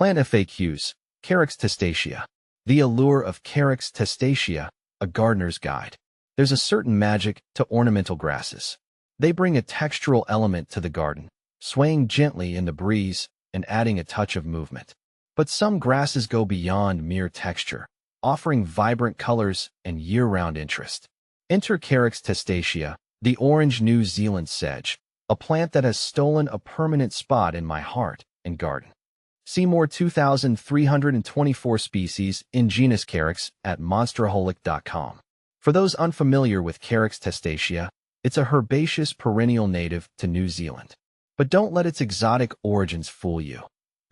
Plant FAQs, Carex Testacea. The allure of Carex Testacea, a gardener's guide. There's a certain magic to ornamental grasses. They bring a textural element to the garden, swaying gently in the breeze and adding a touch of movement. But some grasses go beyond mere texture, offering vibrant colors and year-round interest. Enter Carex Testacea, the orange New Zealand sedge, a plant that has stolen a permanent spot in my heart and garden. See more 2,324 species in genus Carex at monsteraholic.com. For those unfamiliar with Carex Testacea, it's a herbaceous perennial native to New Zealand. But don't let its exotic origins fool you.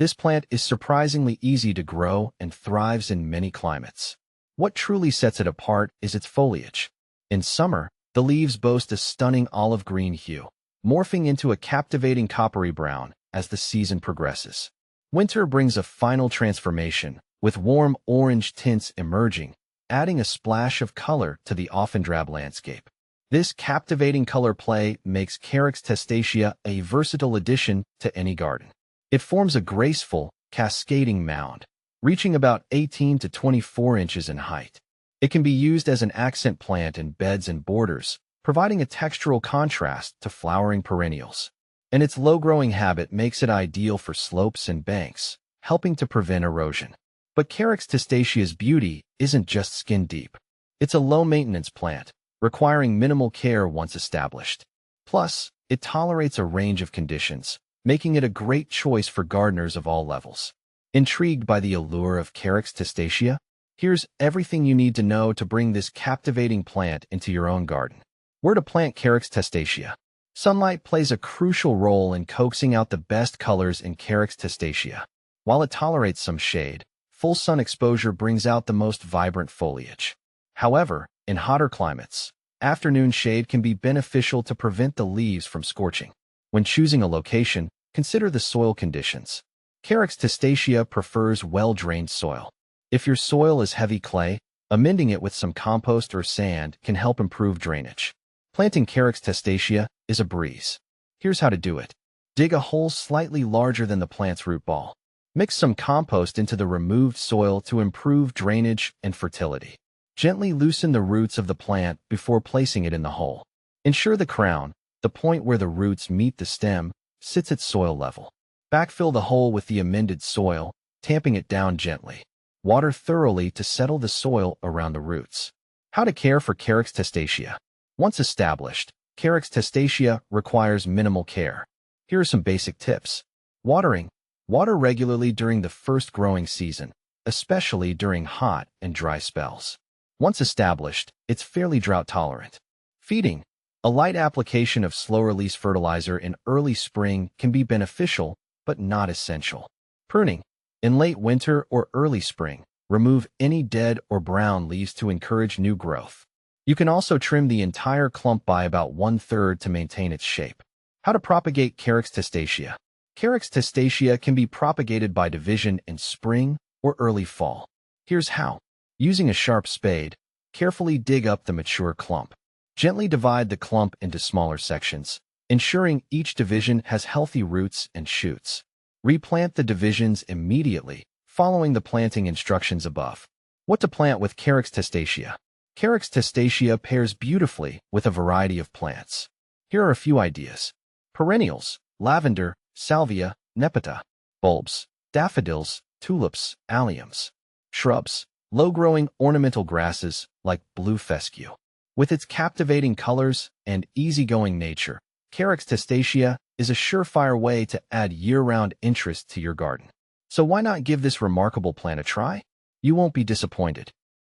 This plant is surprisingly easy to grow and thrives in many climates. What truly sets it apart is its foliage. In summer, the leaves boast a stunning olive green hue, morphing into a captivating coppery brown as the season progresses. Winter brings a final transformation, with warm orange tints emerging, adding a splash of color to the often drab landscape. This captivating color play makes Carex Testacea a versatile addition to any garden. It forms a graceful, cascading mound, reaching about 18 to 24 inches in height. It can be used as an accent plant in beds and borders, providing a textural contrast to flowering perennials. And its low-growing habit makes it ideal for slopes and banks, helping to prevent erosion. But Carex Testacea's beauty isn't just skin-deep. It's a low-maintenance plant, requiring minimal care once established. Plus, it tolerates a range of conditions, making it a great choice for gardeners of all levels. Intrigued by the allure of Carex Testacea? Here's everything you need to know to bring this captivating plant into your own garden. Where to plant Carex Testacea? Sunlight plays a crucial role in coaxing out the best colors in Carex Testacea. While it tolerates some shade, full sun exposure brings out the most vibrant foliage. However, in hotter climates, afternoon shade can be beneficial to prevent the leaves from scorching. When choosing a location, consider the soil conditions. Carex Testacea prefers well-drained soil. If your soil is heavy clay, amending it with some compost or sand can help improve drainage. Planting Carex Testacea is a breeze. Here's how to do it. Dig a hole slightly larger than the plant's root ball. Mix some compost into the removed soil to improve drainage and fertility. Gently loosen the roots of the plant before placing it in the hole. Ensure the crown, the point where the roots meet the stem, sits at soil level. Backfill the hole with the amended soil, tamping it down gently. Water thoroughly to settle the soil around the roots. How to care for Carex Testacea. Once established, Carex Testacea requires minimal care. Here are some basic tips. Watering. Water regularly during the first growing season, especially during hot and dry spells. Once established, it's fairly drought-tolerant. Feeding. A light application of slow-release fertilizer in early spring can be beneficial, but not essential. Pruning. In late winter or early spring, remove any dead or brown leaves to encourage new growth. You can also trim the entire clump by about 1/3 to maintain its shape. How to propagate Carex Testacea. Carex Testacea can be propagated by division in spring or early fall. Here's how. Using a sharp spade, carefully dig up the mature clump. Gently divide the clump into smaller sections, ensuring each division has healthy roots and shoots. Replant the divisions immediately, following the planting instructions above. What to plant with Carex Testacea. Carex Testacea pairs beautifully with a variety of plants. Here are a few ideas. Perennials, lavender, salvia, nepeta. Bulbs, daffodils, tulips, alliums. Shrubs, low-growing ornamental grasses like blue fescue. With its captivating colors and easygoing nature, Carex Testacea is a surefire way to add year-round interest to your garden. So why not give this remarkable plant a try? You won't be disappointed.